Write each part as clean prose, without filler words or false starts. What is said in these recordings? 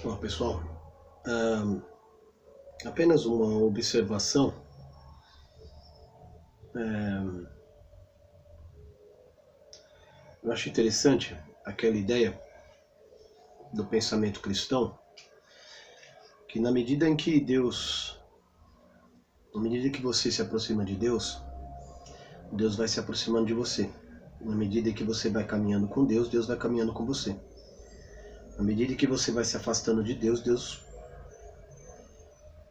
Bom, pessoal, ahn, apenas uma observação. Eu acho interessante aquela ideia do pensamento cristão, que na medida que você se aproxima de Deus, Deus vai se aproximando de você. Na medida que você vai caminhando com Deus, Deus vai caminhando com você. Na medida que você vai se afastando de Deus, Deus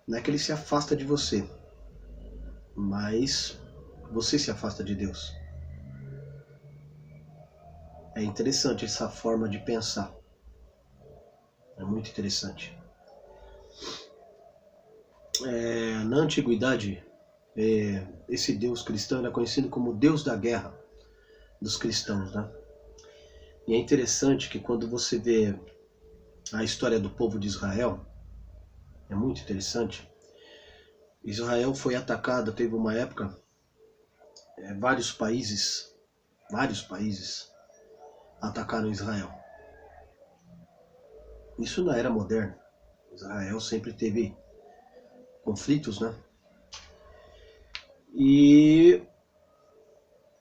não é que ele se afasta de você, mas você se afasta de Deus. É interessante essa forma de pensar. É muito interessante. Na antiguidade, esse Deus cristão era conhecido como Deus da guerra dos cristãos, né? E é interessante que quando você vê a história do povo de Israel, é muito interessante. Israel foi atacado, teve uma época, vários países atacaram Israel. Isso na era moderna. Israel sempre teve conflitos, né? E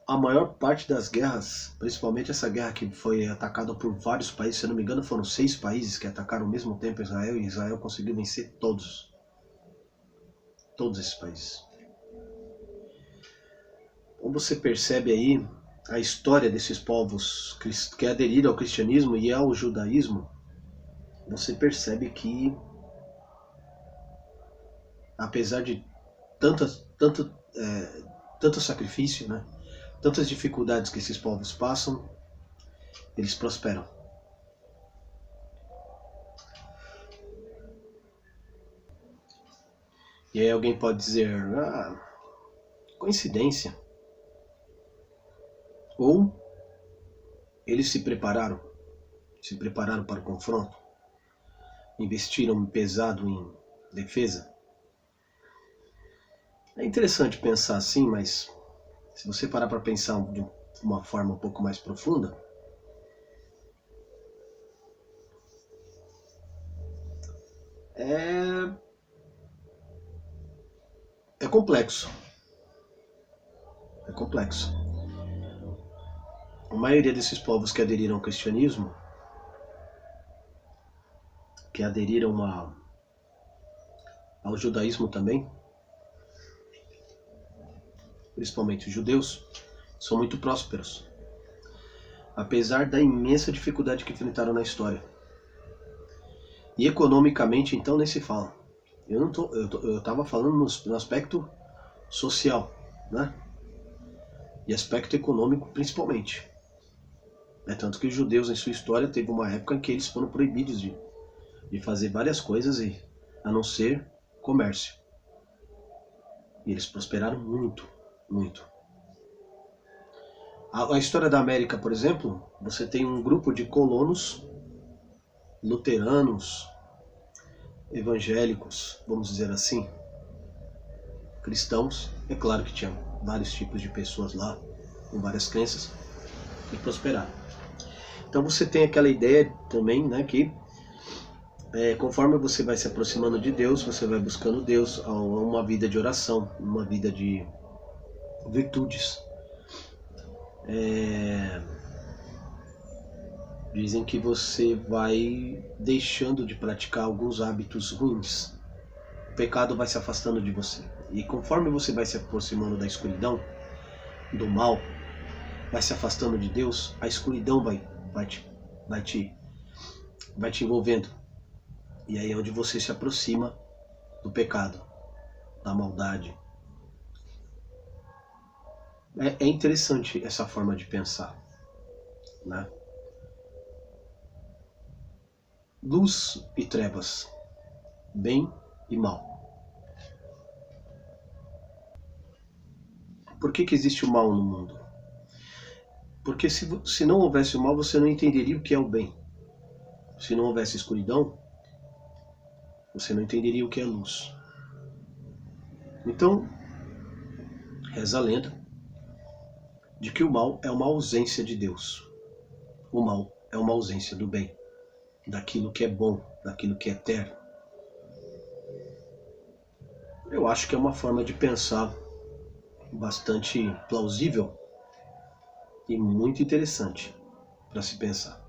a maior parte das guerras, principalmente essa guerra que foi atacada por vários países, se eu não me engano foram 6 países que atacaram ao mesmo tempo Israel, e Israel conseguiu vencer todos esses países. Então você percebe aí a história desses povos que aderiram ao cristianismo e ao judaísmo. Você percebe que, apesar de tanto sacrifício, né, tantas dificuldades que esses povos passam, eles prosperam. E aí alguém pode dizer, coincidência. Ou eles se prepararam para o confronto, investiram pesado em defesa. É interessante pensar assim, mas se você parar para pensar de uma forma um pouco mais profunda, é complexo. É complexo. A maioria desses povos que aderiram ao cristianismo, que aderiram ao judaísmo também, principalmente os judeus, são muito prósperos, apesar da imensa dificuldade que enfrentaram na história. E economicamente, então, nem se fala. Eu estava falando no aspecto social, né? E aspecto econômico principalmente. É tanto que os judeus, em sua história, teve uma época em que eles foram proibidos de fazer várias coisas, a não ser comércio. E eles prosperaram muito, muito. A história da América, por exemplo, você tem um grupo de colonos luteranos, evangélicos, vamos dizer assim, cristãos. É claro que tinha vários tipos de pessoas lá, com várias crenças, que prosperaram. Então você tem aquela ideia também, né, que conforme você vai se aproximando de Deus, você vai buscando Deus, uma vida de oração, uma vida de virtudes. Dizem que você vai deixando de praticar alguns hábitos ruins. O pecado vai se afastando de você. E conforme você vai se aproximando da escuridão, do mal, vai se afastando de Deus, a escuridão vai te envolvendo. E aí é onde você se aproxima do pecado, da maldade. É interessante essa forma de pensar, né? Luz e trevas, bem e mal. Por que existe o mal no mundo? Porque se não houvesse o mal, você não entenderia o que é o bem. Se não houvesse escuridão, você não entenderia o que é luz. Então, reza a lenda de que o mal é uma ausência de Deus. O mal é uma ausência do bem. daquilo que é bom, daquilo que é eterno. Eu acho que é uma forma de pensar bastante plausível e muito interessante para se pensar.